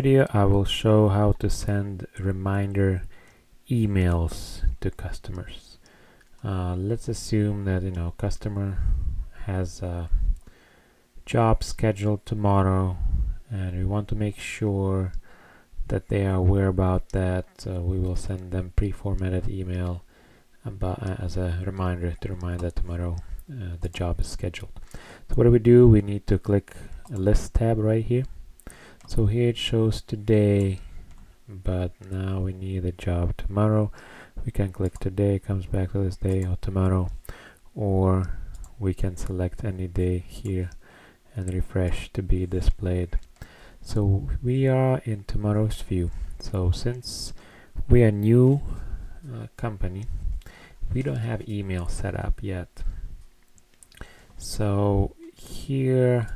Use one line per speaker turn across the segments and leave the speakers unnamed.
Video I will show how to send reminder emails to customers. Let's assume that customer has a job scheduled tomorrow and we want to make sure that they are aware about that. We will send them pre-formatted email as a reminder to remind that tomorrow the job is scheduled. So what do? We need to click a list tab right here. So here it shows today, but now we need a job tomorrow. We can click today, comes back to this day, or tomorrow, or we can select any day here and refresh to be displayed. So we are in tomorrow's view. So since we are new company, we don't have email set up yet. So here,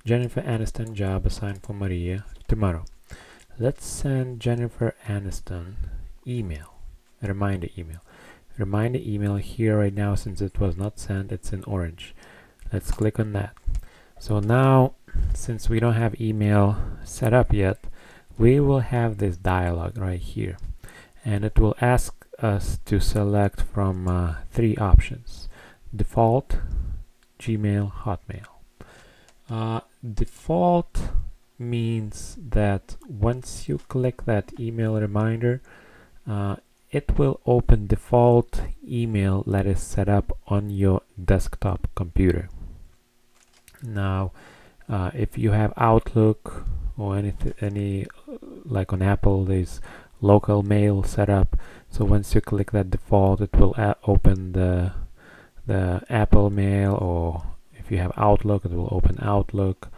Jennifer Aniston job assigned for Maria tomorrow. Let's send Jennifer Aniston email, a reminder email. Reminder email here right now, since it was not sent, it's in orange. Let's click on that. So now, since we don't have email set up yet, we will have this dialog right here, and it will ask us to select from 3 options: default, Gmail, Hotmail. Default means that once you click that email reminder, it will open default email that is set up on your desktop computer. Now, if you have Outlook or any like on Apple, there's local mail set up. So once you click that default, it will open the Apple Mail, or if you have Outlook, it will open Outlook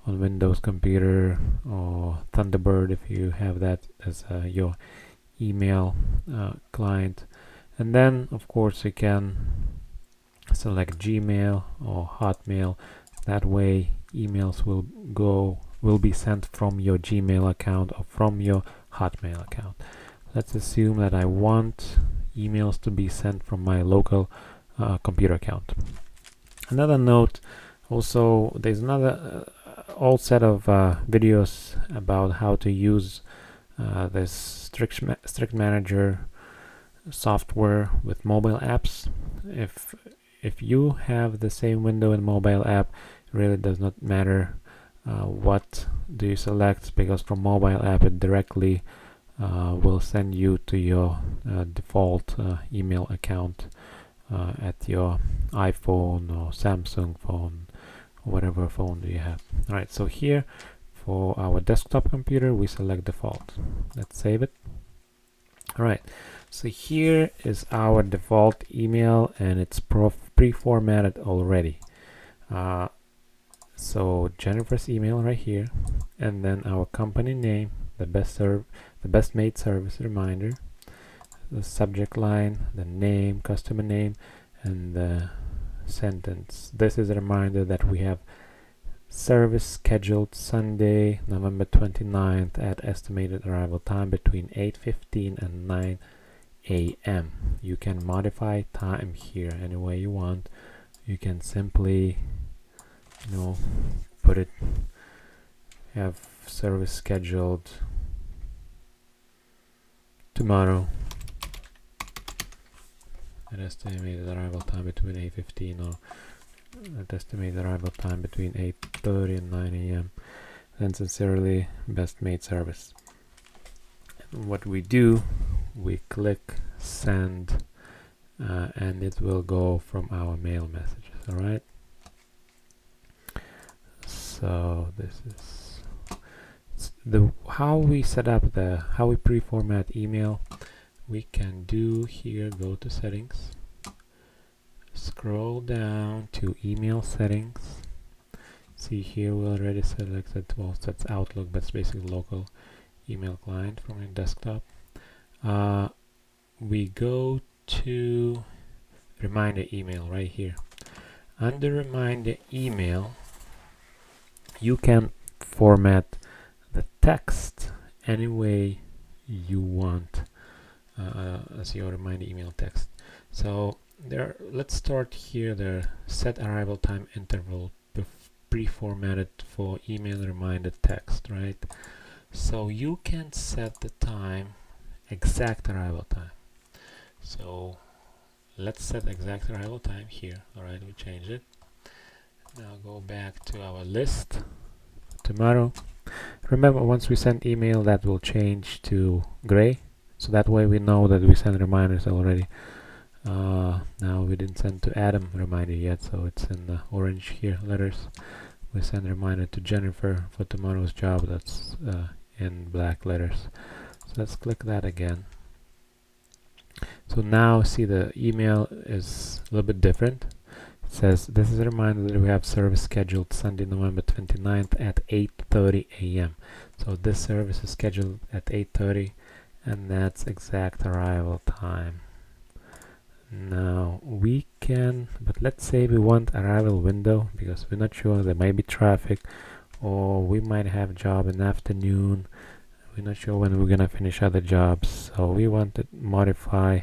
on Windows computer, or Thunderbird if you have that as your email client. And then of course you can select Gmail or Hotmail. That way emails will be sent from your Gmail account or from your Hotmail account. Let's assume that I want emails to be sent from my local computer account. Another note, also there's another whole set of videos about how to use this StrictManager software with mobile apps. If you have the same window in mobile app, it really does not matter what do you select, because from mobile app it directly will send you to your default email account at your iPhone or Samsung phone, or whatever phone do you have. Alright, so here for our desktop computer we select default. Let's save it. Alright, so here is our default email, and it's pre-formatted already. So Jennifer's email right here, and then our company name, the best made service reminder, the subject line, the name, customer name, and the sentence. This is a reminder that we have service scheduled Sunday, November 29th at estimated arrival time between 8:15 and 9 a.m. You can modify time here any way you want. You can simply put it, have service scheduled tomorrow at estimated arrival time between 8:15, or at estimated arrival time between 8:30 and 9 a.m. And sincerely, best made service. And what we do, we click send, and it will go from our mail messages. All right. So this is how we set up how we pre-format email. We can do here, go to settings, scroll down to email settings. See here we already selected, well, that's Outlook, but it's basically local email client from your desktop. We go to reminder email right here. Under reminder email, you can format the text any way you want as your reminder email text. So let's start here. The set arrival time interval pre-formatted for email reminder text, right? So you can set the time, exact arrival time. So let's set exact arrival time here. Alright, we changed it. Now go back to our list. Tomorrow. Remember, once we send email, that will change to gray. So that way we know that we send reminders already. Now we didn't send to Adam reminder yet, so it's in the orange here letters. We send reminder to Jennifer for tomorrow's job. That's in black letters. So let's click that again. So now see the email is a little bit different. It says this is a reminder that we have service scheduled Sunday, November 29th at 8:30 a.m. So this service is scheduled at 8:30, and that's exact arrival time. Now we can, but let's say we want arrival window because we're not sure, there might be traffic, or we might have job in the afternoon. We're not sure when we're gonna finish other jobs, so we want to modify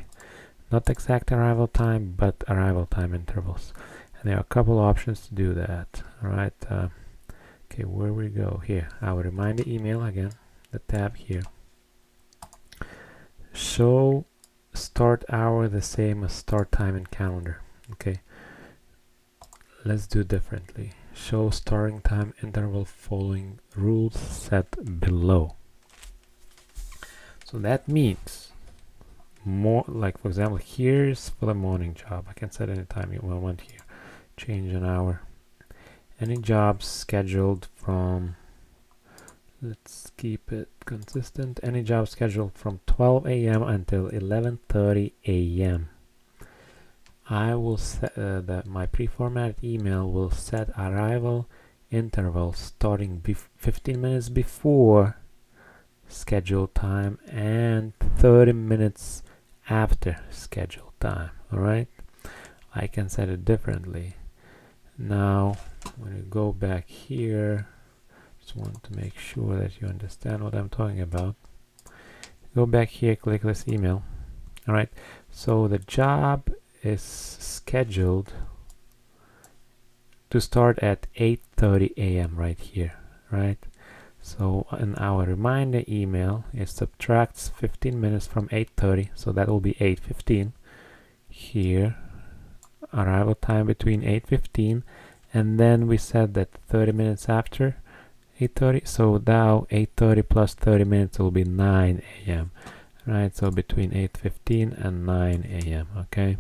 not exact arrival time but arrival time intervals, and there are a couple options to do that. All right, okay, where we go here, our reminder email again, the tab here, show start hour the same as start time in calendar. Okay, let's do differently. Show starting time interval following rules set below. So that means more, like for example, here's for the morning job. I can set any time you want here. Change an hour. Any jobs scheduled from, let's keep it consistent, any job scheduled from 12 a.m. until 11:30 a.m. I will set that my pre-formatted email will set arrival interval starting 15 minutes before scheduled time and 30 minutes after scheduled time. All right, I can set it differently. Now when you go back here, just want to make sure that you understand what I'm talking about. Go back here, click this email. All right, so the job is scheduled to start at 8:30 a.m. right here, right? So in our reminder email, it subtracts 15 minutes from 8:30, so that will be 8:15. Here, arrival time between 8:15, and then we said that 30 minutes after 8:30, so now 8:30 plus 30 minutes will be 9 a.m. right? So between 8:15 and 9 a.m. okay,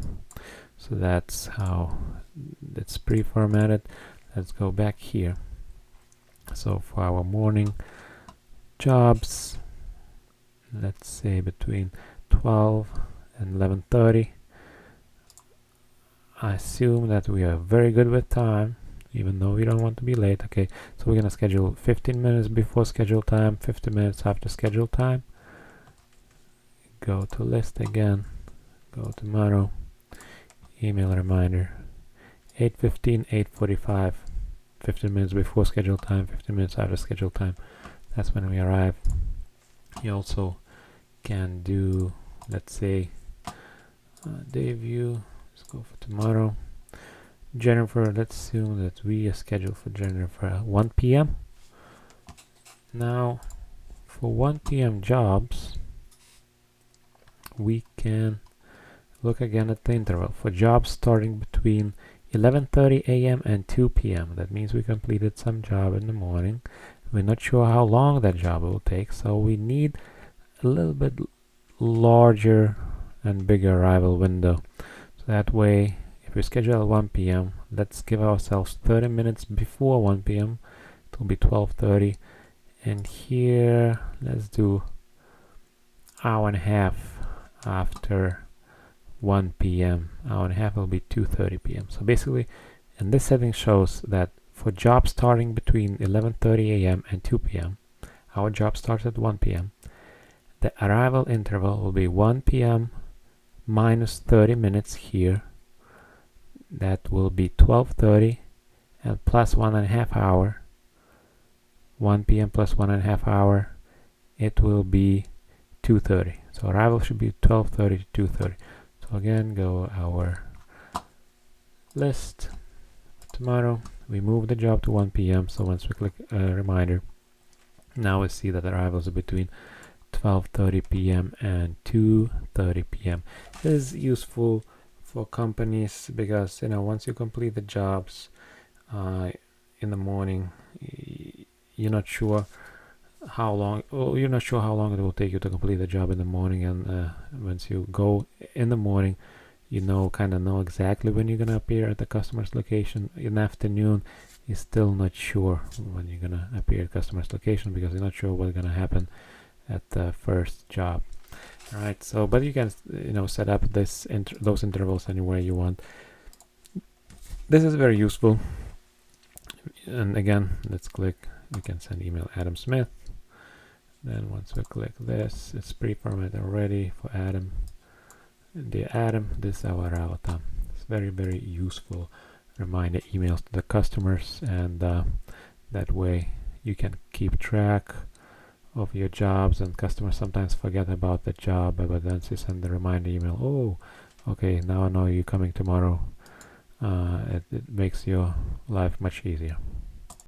so that's how it's pre-formatted. Let's go back here. So for our morning jobs, let's say between 12 and 11:30. I assume that we are very good with time, even though we don't want to be late. Okay, so we're gonna schedule 15 minutes before scheduled time, 50 minutes after scheduled time. Go to list again, go tomorrow, email reminder, 8:15, 8:45, 15 minutes before scheduled time, 15 minutes after scheduled time. That's when we arrive. You also can do, let's say, day view. Let's go for tomorrow. Jennifer, let's assume that we are scheduled for Jennifer at 1 p.m. Now, for 1 p.m. jobs, we can look again at the interval. For jobs starting between 11:30 a.m. and 2 p.m. That means we completed some job in the morning. We're not sure how long that job will take, so we need a little bit larger and bigger arrival window. So that way, if we schedule at 1 p.m., let's give ourselves 30 minutes before 1 p.m. It will be 12:30. And here, let's do hour and a half after 1 p.m. Hour and a half will be 2:30 p.m. So basically, and this setting shows that for jobs starting between 11:30 a.m. and 2 p.m., our job starts at 1 p.m. The arrival interval will be 1 p.m. minus 30 minutes here. That will be 12:30 and plus 1.5 hour. 1 p.m. plus 1.5 hour. It will be 2:30. So arrival should be 12:30 to 2:30. So again, go our list. Tomorrow we move the job to 1 p.m. So once we click reminder, Now we see that arrivals are between 12:30 p.m. and 2:30 p.m. This is useful for companies because once you complete the jobs in the morning, you're not sure how long it will take you to complete the job in the morning, and once you go in the morning, kind of know exactly when you're gonna appear at the customer's location. In the afternoon, you're still not sure when you're gonna appear at customer's location because you're not sure what's gonna happen at the first job. All right, so but you can set up those intervals anywhere you want. This is very useful. And again, let's click. We can send email Adam Smith. Then once we click this, it's pre-formatted already for Adam. Dear Adam, this is our router. It's very, very useful reminder emails to the customers, and that way you can keep track of your jobs, and customers sometimes forget about the job, but then you send the reminder email. Oh, okay, now I know you're coming tomorrow. It makes your life much easier.